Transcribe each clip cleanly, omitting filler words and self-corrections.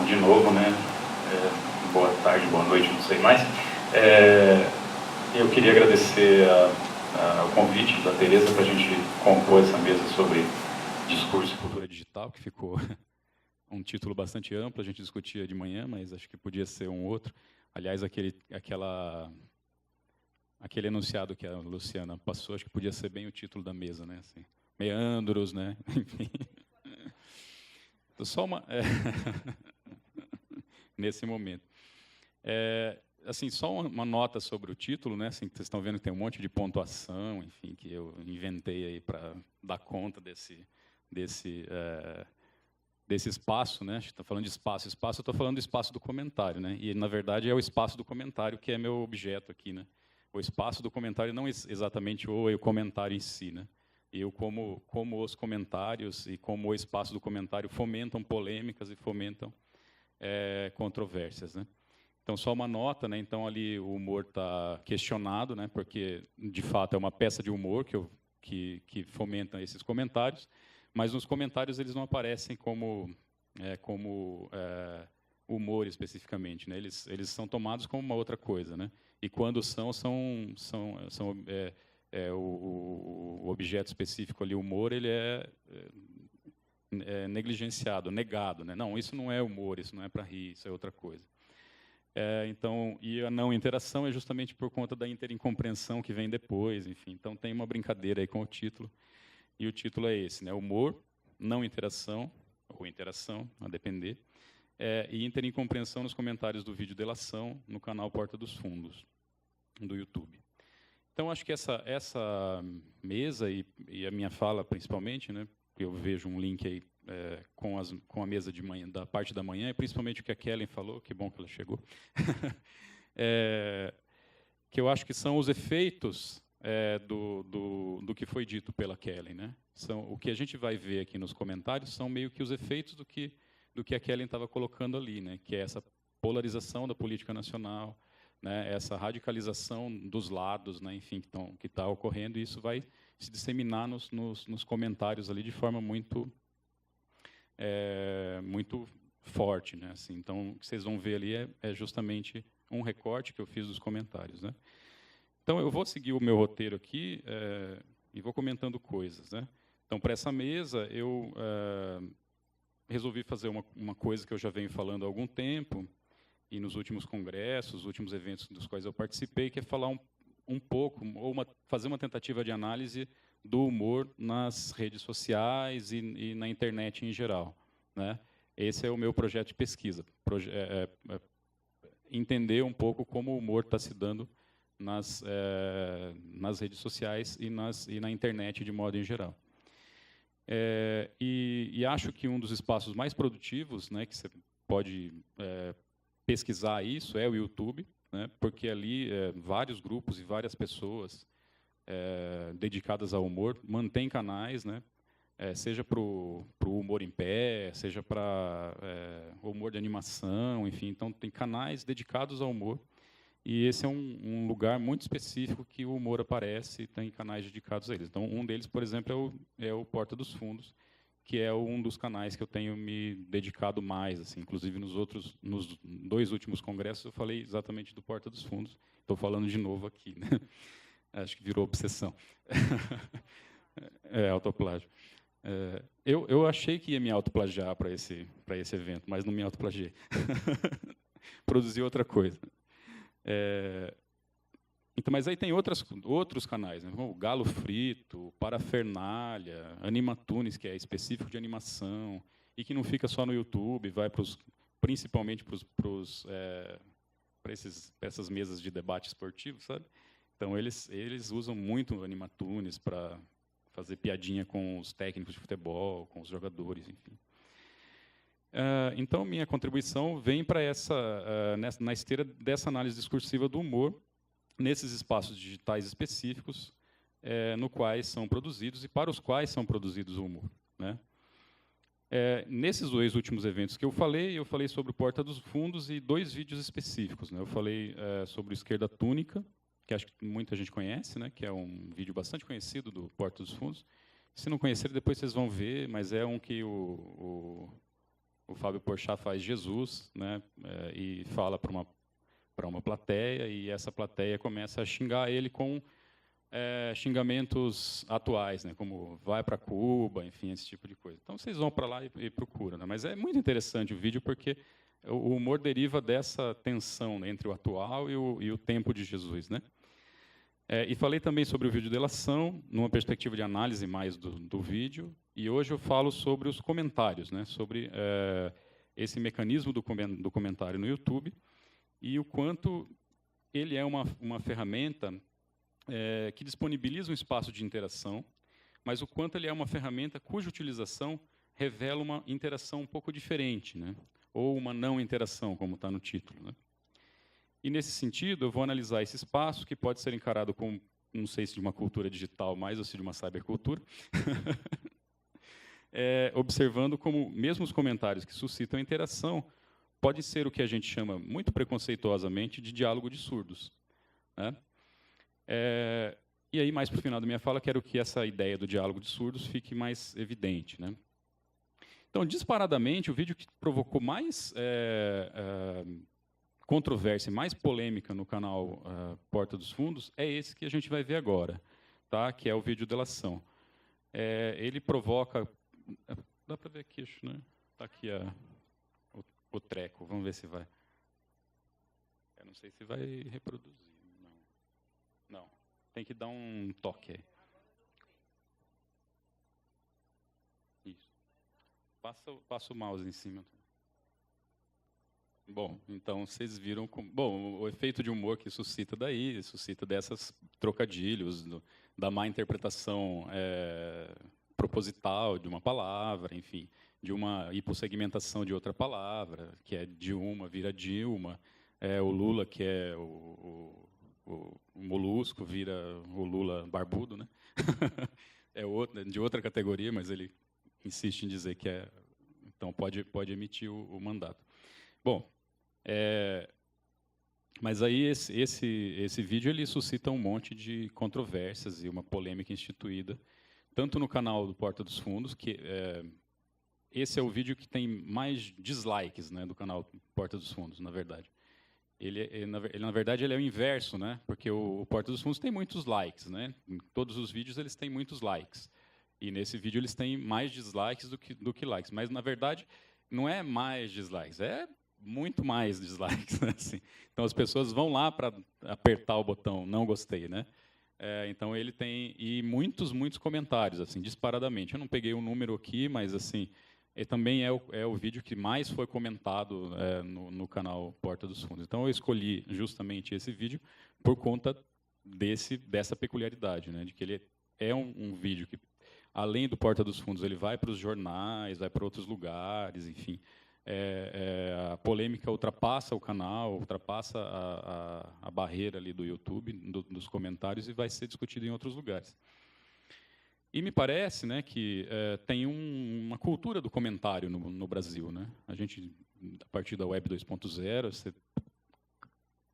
de novo, né? Boa tarde, boa noite, não sei mais. Eu queria agradecer o convite da Tereza para a gente compor essa mesa sobre discurso e cultura digital, que ficou um título bastante amplo, a gente discutia de manhã, mas acho que podia ser um outro. Aliás, aquele enunciado que a Luciana passou, acho que podia ser bem o título da mesa, né? Assim, meandros, né? Enfim. Só uma nesse momento. Assim, só uma nota sobre o título, né? Assim, vocês estão vendo que tem um monte de pontuação, enfim, que eu inventei aí para dar conta desse espaço, né? A gente está falando de espaço, eu estou falando do espaço do comentário, né? E na verdade é o espaço do comentário que é meu objeto aqui, né? O espaço do comentário não exatamente o comentário em si, né? Eu como os comentários e como o espaço do comentário fomentam polêmicas e fomentam controvérsias, né? Então só uma nota, né? Então ali o humor está questionado, né? Porque de fato é uma peça de humor que fomenta esses comentários, mas nos comentários eles não aparecem como humor especificamente, né? Eles são tomados como uma outra coisa, né? E quando o objeto específico ali, o humor, ele é negligenciado, negado, né? Não, isso não é humor, isso não é para rir, isso é outra coisa. Então, e a não interação é justamente por conta da interincomprenção que vem depois, enfim. Então tem uma brincadeira aí com o título, e o título é esse, né? Humor, não interação, ou interação, a depender, e interincomprenção nos comentários do vídeo delação no canal Porta dos Fundos, do YouTube. Então, acho que essa mesa, e a minha fala principalmente, né? Eu vejo um link aí com a mesa de manhã, da parte da manhã, e principalmente o que a Kellen falou, que bom que ela chegou, que eu acho que são os efeitos do que foi dito pela Kellen, né? O que a gente vai ver aqui nos comentários são meio que os efeitos do que a Kellen estava colocando ali, né? Que é essa polarização da política nacional, né? Essa radicalização dos lados, né? Enfim, que está ocorrendo, e isso vai se disseminar nos comentários ali de forma muito forte, né? Assim, então, o que vocês vão ver ali é justamente um recorte que eu fiz dos comentários, né? Então, eu vou seguir o meu roteiro aqui e vou comentando coisas, né? Então, para essa mesa, eu resolvi fazer uma coisa que eu já venho falando há algum tempo, e nos últimos congressos, últimos eventos dos quais eu participei, que é falar um pouco, ou fazer uma tentativa de análise do humor nas redes sociais e na internet em geral, né? Esse é o meu projeto de pesquisa, entender um pouco como o humor está se dando nas redes sociais e na internet de modo em geral. E acho que um dos espaços mais produtivos, né, que você pode pesquisar isso é o YouTube, né, porque ali vários grupos e várias pessoas dedicadas ao humor mantêm canais, né, seja para o humor em pé, seja para o humor de animação, enfim. Então, tem canais dedicados ao humor, e esse é um lugar muito específico que o humor aparece, e tem canais dedicados a eles. Então, um deles, por exemplo, é o Porta dos Fundos, que é um dos canais que eu tenho me dedicado mais, assim. Inclusive nos 2 últimos congressos eu falei exatamente do Porta dos Fundos. Estou falando de novo aqui, né? Acho que virou obsessão. Autoplágio. Eu achei que ia me autoplagiar para esse evento, mas não me autoplagiei. Produzi outra coisa. Então, mas aí tem outros canais, né? O Galo Frito, Parafernália, Animatunes, que é específico de animação, e que não fica só no YouTube, vai principalmente para essas mesas de debate esportivo, sabe? Então, eles usam muito Animatunes para fazer piadinha com os técnicos de futebol, com os jogadores, enfim. Então, minha contribuição vem para na esteira dessa análise discursiva do humor, nesses espaços digitais específicos, no quais são produzidos e para os quais são produzidos o humor, né? Nesses 2 últimos eventos que eu falei sobre o Porta dos Fundos e 2 vídeos específicos, né? Eu falei sobre o Esquerda Túnica, que acho que muita gente conhece, né? Que é um vídeo bastante conhecido do Porta dos Fundos. Se não conhecerem, depois vocês vão ver, mas é um que o o Fábio Porchat faz Jesus, né, e fala para uma plateia, e essa plateia começa a xingar ele com xingamentos atuais, né, como vai para Cuba, enfim, esse tipo de coisa. Então, vocês vão para lá e procuram. Né, mas é muito interessante o vídeo, porque o humor deriva dessa tensão, né, entre o atual e o tempo de Jesus. Né. E falei também sobre o vídeo delação, numa perspectiva de análise mais do vídeo, e hoje eu falo sobre os comentários, né, sobre esse mecanismo do comentário no YouTube, e o quanto ele é uma ferramenta que disponibiliza um espaço de interação, mas o quanto ele é uma ferramenta cuja utilização revela uma interação um pouco diferente, né, ou uma não interação, como está no título. Né. E, nesse sentido, eu vou analisar esse espaço, que pode ser encarado como, não sei se de uma cultura digital mais ou se de uma cybercultura, observando como, mesmo os comentários que suscitam interação, pode ser o que a gente chama, muito preconceituosamente, de diálogo de surdos. Né? E aí, mais para o final da minha fala, quero que essa ideia do diálogo de surdos fique mais evidente. Né? Então, disparadamente, o vídeo que provocou mais controvérsia, mais polêmica no canal Porta dos Fundos é esse que a gente vai ver agora, tá? Que é o vídeo delação. Ele provoca... Dá para ver aqui, acho, né? Está aqui o treco, vamos ver se vai. Eu não sei se vai reproduzir. Não. Tem que dar um toque aí. Isso. Passa o mouse em cima. Bom, então vocês viram como... Bom, o efeito de humor que suscita daí, suscita dessas trocadilhos, da má interpretação proposital de uma palavra, enfim, de uma hipossegmentação de outra palavra, que é Dilma vira Dilma, o Lula, que é o molusco, vira o Lula barbudo, né? De outra categoria, mas ele insiste em dizer que é... Então, pode emitir o mandato. Bom, mas aí esse vídeo ele suscita um monte de controvérsias e uma polêmica instituída, tanto no canal do Porta dos Fundos, que esse é o vídeo que tem mais dislikes, né, do canal Porta dos Fundos, na verdade. Na verdade, ele é o inverso, né, porque o Porta dos Fundos tem muitos likes. Né, em todos os vídeos eles têm muitos likes. E nesse vídeo eles têm mais dislikes do que likes. Mas, na verdade, não é mais dislikes, é muito mais dislikes. Né? Assim, então, as pessoas vão lá para apertar o botão não gostei. Né? Então, ele tem muitos comentários, assim, disparadamente. Eu não peguei o número aqui, mas assim, ele também é o vídeo que mais foi comentado no canal Porta dos Fundos. Então, eu escolhi justamente esse vídeo por conta dessa peculiaridade, né? De que ele é um vídeo que, além do Porta dos Fundos, ele vai para os jornais, vai para outros lugares, enfim. A polêmica ultrapassa o canal, ultrapassa a barreira ali do YouTube, dos comentários, e vai ser discutido em outros lugares. E me parece, né, que tem uma cultura do comentário no Brasil. Né? A gente, a partir da Web 2.0, você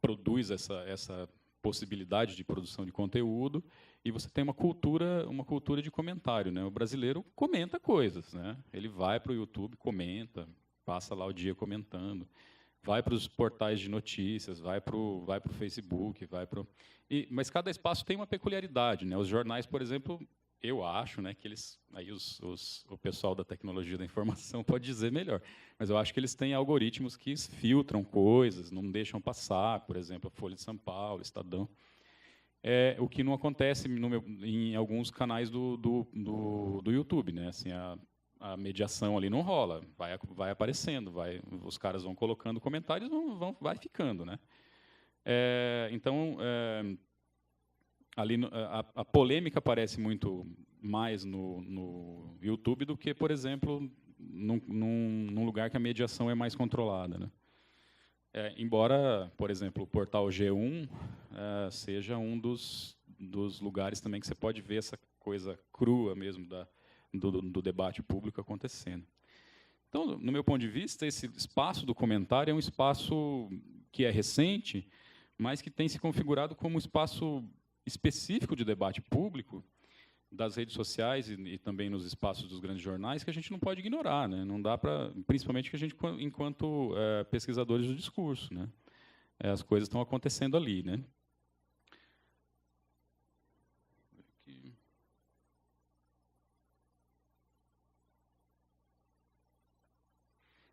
produz essa possibilidade de produção de conteúdo, e você tem uma cultura de comentário. Né? O brasileiro comenta coisas. Né? Ele vai para o YouTube, comenta, passa lá o dia comentando, vai para os portais de notícias, vai para o Facebook, mas cada espaço tem uma peculiaridade. Né? Os jornais, por exemplo, eu acho, né, que eles, aí o pessoal da tecnologia da informação pode dizer melhor, mas eu acho que eles têm algoritmos que filtram coisas, não deixam passar, por exemplo, a Folha de São Paulo, Estadão. O que não acontece em alguns canais do YouTube. Né? Assim, a mediação ali não rola, vai aparecendo, os caras vão colocando comentários, vai ficando. Né? Então, ali a polêmica aparece muito mais no YouTube do que, por exemplo, num lugar que a mediação é mais controlada. Né? Embora, por exemplo, o portal G1 seja um dos lugares também que você pode ver essa coisa crua mesmo do debate público acontecendo. Então, no meu ponto de vista, esse espaço do comentário é um espaço que é recente, mas que tem se configurado como um espaço específico de debate público, das redes sociais e também nos espaços dos grandes jornais que a gente não pode ignorar, né? Não dá para, principalmente que a gente, enquanto pesquisadores do discurso, né? As coisas estão acontecendo ali, né?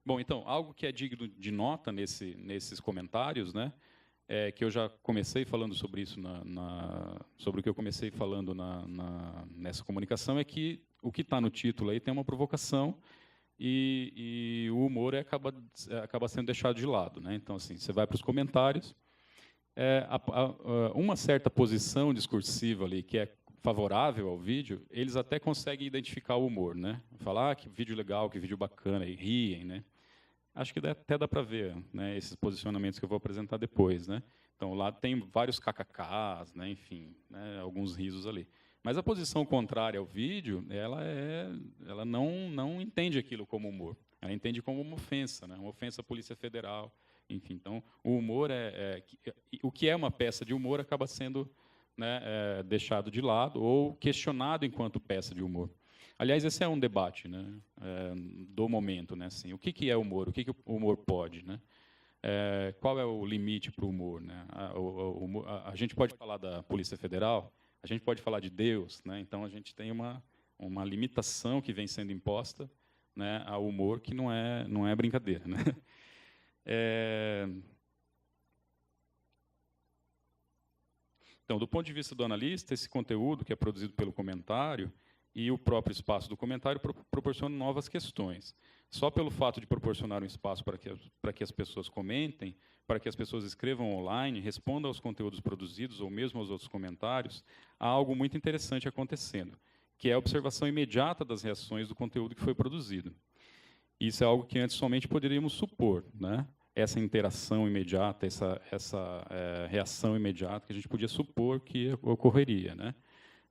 Bom, então, algo que é digno de nota nesses comentários, né, que eu já comecei falando sobre isso, sobre o que eu comecei falando nessa comunicação, é que o que está no título aí tem uma provocação e o humor acaba sendo deixado de lado, né? Então, assim, você vai para os comentários, uma certa posição discursiva ali que é favorável ao vídeo, eles até conseguem identificar o humor, né? Falar que vídeo legal, que vídeo bacana, e riem, né? Acho que até dá para ver, né, esses posicionamentos que eu vou apresentar depois, né? Então lá tem vários kkks, né, enfim, né, alguns risos ali. Mas a posição contrária ao vídeo, ela não entende aquilo como humor. Ela entende como uma ofensa, né? Uma ofensa à Polícia Federal, enfim. Então o humor o que é uma peça de humor acaba sendo, né, deixado de lado ou questionado enquanto peça de humor. Aliás, esse é um debate, né, do momento, né, assim, o que é humor, o que o humor pode, né, qual é o limite para o humor, né? A gente pode falar da Polícia Federal, a gente pode falar de Deus, né? Então a gente tem uma limitação que vem sendo imposta, né, ao humor que não é brincadeira, né? Então, do ponto de vista do analista, esse conteúdo que é produzido pelo comentário e o próprio espaço do comentário proporciona novas questões. Só pelo fato de proporcionar um espaço para que as pessoas comentem, para que as pessoas escrevam online, respondam aos conteúdos produzidos ou mesmo aos outros comentários, há algo muito interessante acontecendo, que é a observação imediata das reações do conteúdo que foi produzido. Isso é algo que antes somente poderíamos supor, né? Essa interação imediata, essa reação imediata que a gente podia supor que ocorreria, né?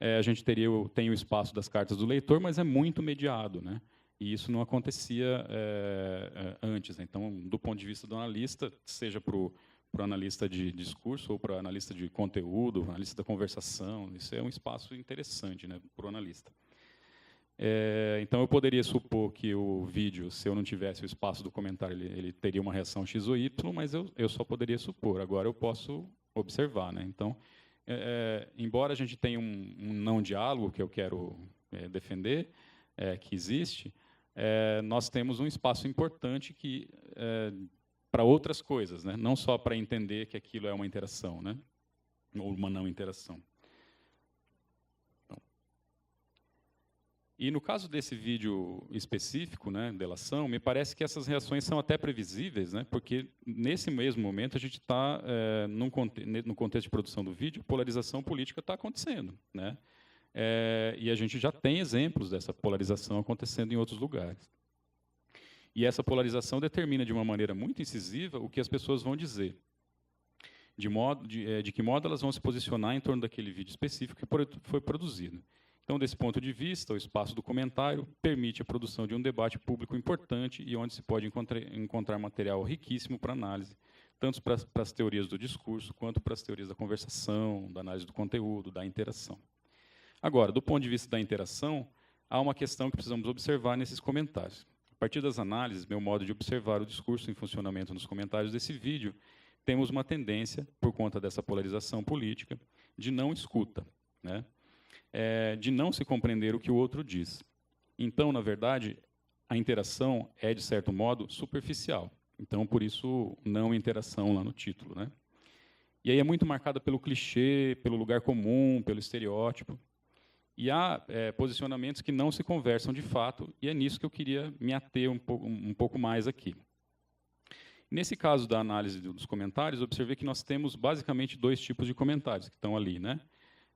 A gente tem o espaço das cartas do leitor, mas é muito mediado, né? E isso não acontecia antes, né? Então, do ponto de vista do analista, seja para o analista de discurso ou para o analista de conteúdo, analista da conversação, isso é um espaço interessante, né, para o analista. Então, eu poderia supor que o vídeo, se eu não tivesse o espaço do comentário, ele teria uma reação X ou Y, mas eu só poderia supor. Agora, eu posso observar, né? Então, embora a gente tenha um não diálogo que eu quero defender, que existe, nós temos um espaço importante para outras coisas, né? Não só para entender que aquilo é uma interação, né? Ou uma não interação. Então, e no caso desse vídeo específico, né, delação, me parece que essas reações são até previsíveis, né, porque nesse mesmo momento a gente está no contexto de produção do vídeo, polarização política está acontecendo, né, e a gente já tem exemplos dessa polarização acontecendo em outros lugares. E essa polarização determina de uma maneira muito incisiva o que as pessoas vão dizer, de que modo elas vão se posicionar em torno daquele vídeo específico que foi produzido. Então, desse ponto de vista, o espaço do comentário permite a produção de um debate público importante e onde se pode encontrar material riquíssimo para análise, tanto para as teorias do discurso, quanto para as teorias da conversação, da análise do conteúdo, da interação. Agora, do ponto de vista da interação, há uma questão que precisamos observar nesses comentários. A partir das análises, meu modo de observar o discurso em funcionamento nos comentários desse vídeo, temos uma tendência, por conta dessa polarização política, de não escuta, né? De não se compreender o que o outro diz. Então, na verdade, a interação é, de certo modo, superficial. Então, por isso, não interação lá no título, né? E aí é muito marcada pelo clichê, pelo lugar comum, pelo estereótipo. E há posicionamentos que não se conversam de fato, e é nisso que eu queria me ater um pouco mais aqui. Nesse caso da análise dos comentários, observei que nós temos basicamente dois tipos de comentários que estão ali, né?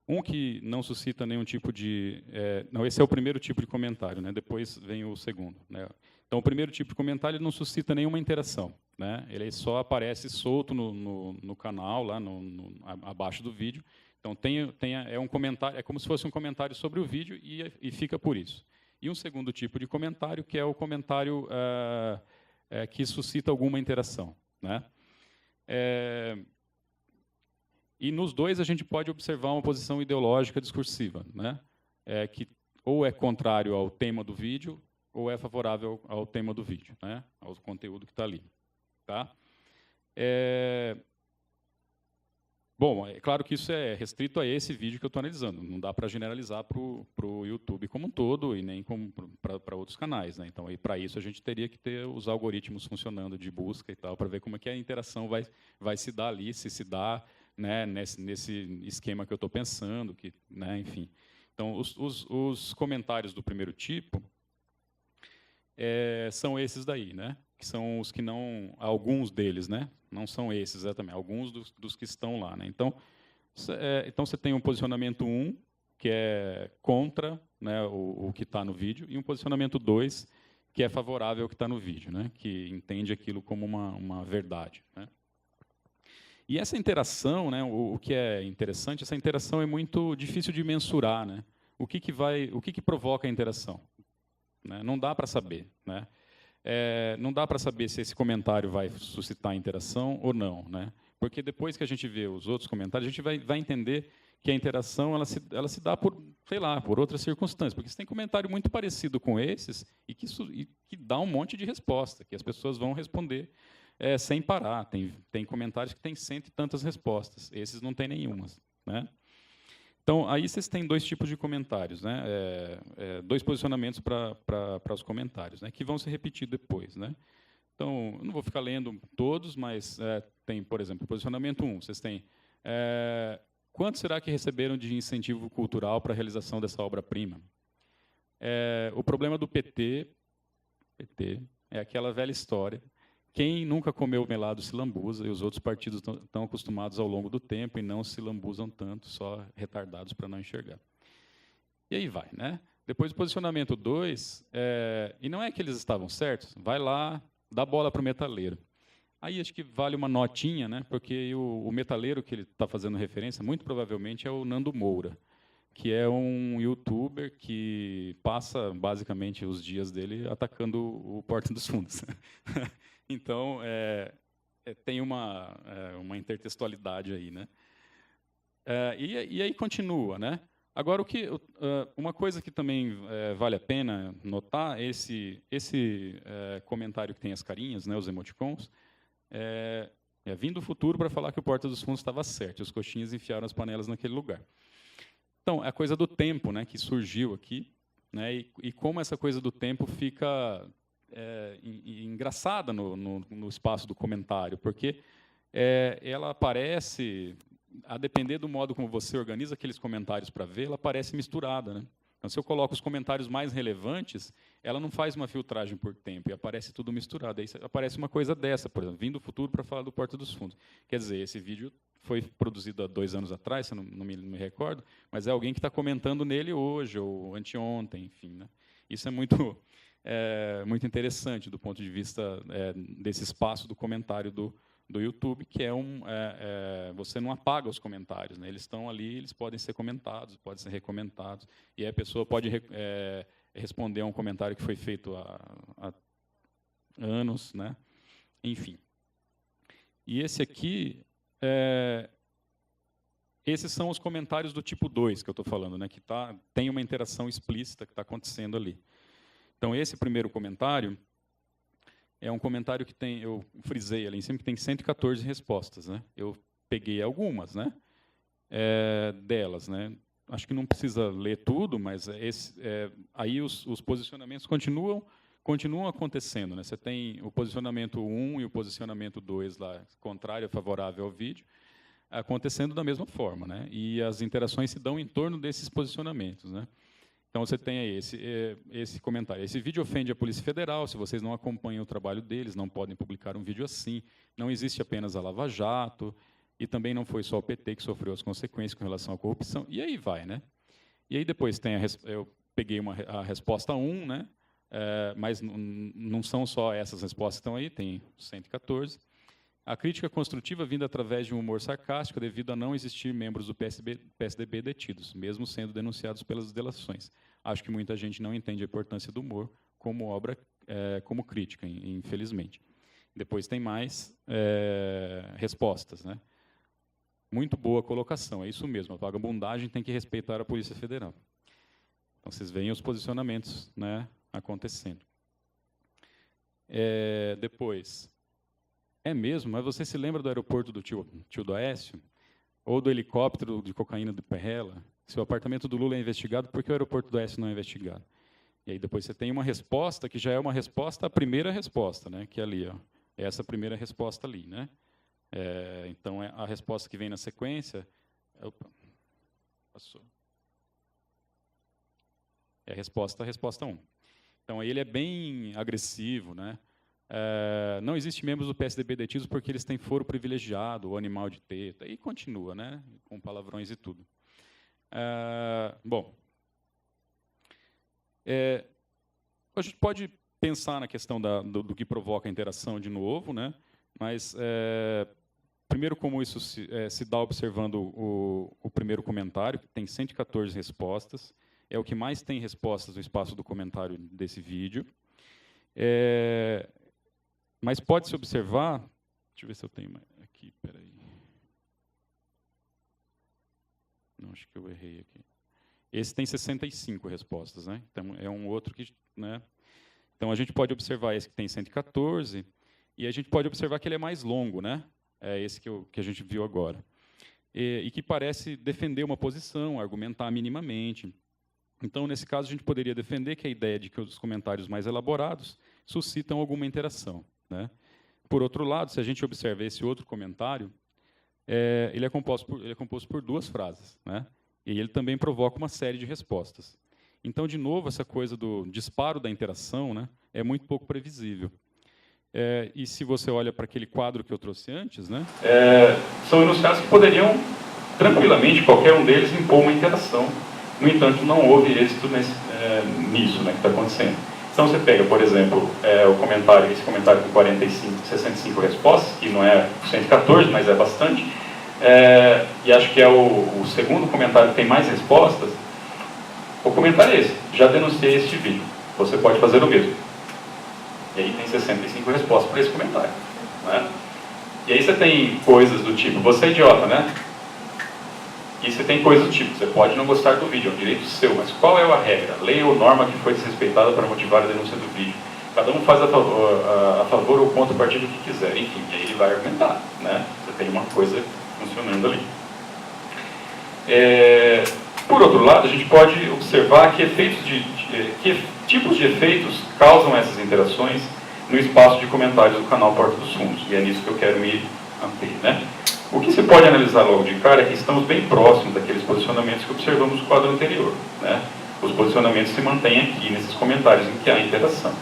Um que não suscita nenhum tipo de... não, esse é o primeiro tipo de comentário, né? Depois vem o segundo, né? Então, o primeiro tipo de comentário ele não suscita nenhuma interação, né? Ele só aparece solto no canal, lá abaixo do vídeo. Então, é um comentário, é como se fosse um comentário sobre o vídeo e fica por isso. E um segundo tipo de comentário, que é o comentário que suscita alguma interação, né? E nos dois a gente pode observar uma posição ideológica discursiva, né? que ou é contrário ao tema do vídeo ou é favorável ao tema do vídeo, né? Ao conteúdo que está ali. Tá? Bom, é claro que isso é restrito a esse vídeo que eu estou analisando. Não dá para generalizar para o YouTube como um todo e nem para outros canais, né? Então, para isso, a gente teria que ter os algoritmos funcionando de busca e tal, para ver como é que a interação vai se dar ali, se dá, né, nesse esquema que eu estou pensando, né, enfim. Então, os comentários do primeiro tipo são esses daí, né? Que são os que não... Alguns deles, né? Não são esses exatamente, alguns dos que estão lá, né? Então você tem um posicionamento 1, que é contra, né, o que está no vídeo, e um posicionamento 2, que é favorável ao que está no vídeo, né? Que entende aquilo como uma verdade, né? E essa interação, né, o que é interessante, essa interação é muito difícil de mensurar, né? O que provoca a interação? Né? Não dá para saber, né? Não dá para saber se esse comentário vai suscitar interação ou não, né? Porque depois que a gente vê os outros comentários, a gente vai entender que a interação ela se dá por, sei lá, por outras circunstâncias, porque você tem comentário muito parecido com esses e que dá um monte de resposta, que as pessoas vão responder sem parar. Tem comentários que têm 100 e tantas respostas, esses não têm nenhuma, né? Então, aí vocês têm dois tipos de comentários, né? Dois posicionamentos para os comentários, né? Que vão se repetir depois, né? Então, eu não vou ficar lendo todos, mas tem, por exemplo, posicionamento 1. Vocês têm quanto será que receberam de incentivo cultural para a realização dessa obra-prima? O problema do PT é aquela velha história. Quem nunca comeu melado se lambuza, e os outros partidos estão acostumados ao longo do tempo e não se lambuzam tanto, só retardados para não enxergar. E aí vai, né? Depois do posicionamento 2, e não é que eles estavam certos, vai lá, dá bola para o metaleiro. Aí acho que vale uma notinha, né? Porque o metaleiro que ele está fazendo referência, muito provavelmente, é o Nando Moura, que é um youtuber que passa, basicamente, os dias dele atacando o Porta dos Fundos. Então, tem uma intertextualidade aí, né? E aí continua, né? Agora, uma coisa que também vale a pena notar, esse comentário que tem as carinhas, né, os emoticons, vindo do futuro para falar que o Porta dos Fundos estava certo, e os coxinhas enfiaram as panelas naquele lugar. Então, é a coisa do tempo, né, que surgiu aqui, né, e como essa coisa do tempo fica engraçada no espaço do comentário, porque ela aparece, a depender do modo como você organiza aqueles comentários para ver, ela aparece misturada, né? Então, se eu coloco os comentários mais relevantes, ela não faz uma filtragem por tempo, e aparece tudo misturado. Aí aparece uma coisa dessa, por exemplo, vindo do futuro para falar do Porta dos Fundos. Quer dizer, esse vídeo foi produzido há 2 anos atrás, se eu não me recordo, mas é alguém que está comentando nele hoje, ou anteontem, enfim, né? Isso é muito interessante do ponto de vista desse espaço do comentário do YouTube, que você não apaga os comentários, né? Eles estão ali, eles podem ser comentados, podem ser recomentados, e aí a pessoa pode responder a um comentário que foi feito há anos, né? Enfim. E esse aqui, esses são os comentários do tipo 2 que eu estou falando, né? Que tem uma interação explícita que está acontecendo ali. Então, esse primeiro comentário é um comentário que eu frisei ali em cima, que tem 114 respostas, né? Eu peguei algumas, né? Delas, né? Acho que não precisa ler tudo, mas aí os posicionamentos continuam acontecendo, né? Você tem o posicionamento 1 e o posicionamento 2 lá, contrário, favorável ao vídeo, acontecendo da mesma forma, né? E as interações se dão em torno desses posicionamentos, né? Então, você tem aí esse comentário. Esse vídeo ofende a Polícia Federal. Se vocês não acompanham o trabalho deles, não podem publicar um vídeo assim. Não existe apenas a Lava Jato. E também não foi só o PT que sofreu as consequências com relação à corrupção. E aí vai, né? E aí depois tem eu peguei a resposta 1, né? Mas não são só essas respostas que estão aí, tem 114. A crítica construtiva vinda através de um humor sarcástico devido a não existir membros do PSDB detidos, mesmo sendo denunciados pelas delações. Acho que muita gente não entende a importância do humor como obra, como crítica, infelizmente. Depois tem mais respostas, né? Muito boa colocação, é isso mesmo, a vagabundagem tem que respeitar a Polícia Federal. Então, vocês veem os posicionamentos, né, acontecendo. Depois, mesmo, mas você se lembra do aeroporto do tio Doécio? Ou do helicóptero de cocaína do Perrella? Se o apartamento do Lula é investigado, por que o aeroporto do Doécio não é investigado? E aí depois você tem uma resposta que já é uma resposta à primeira resposta, né, que é ali, ó, essa primeira resposta ali, né? Então, a resposta que vem na sequência... Opa, passou. É a resposta 1. Então, aí ele é bem agressivo, né? Não existe membros do PSDB detidos porque eles têm foro privilegiado, ou animal de teta, e continua, né? Com palavrões e tudo. Bom, a gente pode pensar na questão do que provoca a interação de novo, né? Mas, primeiro, como isso se dá observando o primeiro comentário, que tem 114 respostas, é o que mais tem respostas no espaço do comentário desse vídeo. Mas pode-se observar... Deixa eu ver se eu tenho aqui, peraí. Não, acho que eu errei aqui. Esse tem 65 respostas, né? Então, é um outro que... Né? Então, a gente pode observar esse que tem 114, e a gente pode observar que ele é mais longo, né? É esse que a gente viu agora. E que parece defender uma posição, argumentar minimamente. Então, nesse caso, a gente poderia defender que a ideia de que os comentários mais elaborados suscitam alguma interação, né? Por outro lado, se a gente observa esse outro comentário, ele é composto por 2 frases, né? E ele também provoca uma série de respostas. Então, de novo, essa coisa do disparo da interação, né, é muito pouco previsível. E se você olha para aquele quadro que eu trouxe antes, né, são enunciados que poderiam, tranquilamente, qualquer um deles, impor uma interação. No entanto, não houve êxito nisso, né, que está acontecendo. Então, você pega, por exemplo, esse comentário com 65 respostas, que não é 114, mas é bastante, e acho que é o segundo comentário que tem mais respostas. O comentário é esse: já denunciei este vídeo, você pode fazer o mesmo. E aí tem 65 respostas para esse comentário, né? E aí você tem coisas do tipo, você é idiota, né? E você tem coisas do tipo, você pode não gostar do vídeo, é um direito seu, mas qual é a regra? Lei ou norma que foi desrespeitada para motivar a denúncia do vídeo? Cada um faz a favor ou contra o partido que quiser, enfim, e aí ele vai argumentar, né? Você tem uma coisa funcionando ali. Por outro lado, a gente pode observar que tipos de efeitos causam essas interações no espaço de comentários do canal Porta dos Fundos, e é nisso que eu quero me ampliar, né? O que se pode analisar logo de cara é que estamos bem próximos daqueles posicionamentos que observamos no quadro anterior, né? Os posicionamentos se mantêm aqui, nesses comentários em que há interação.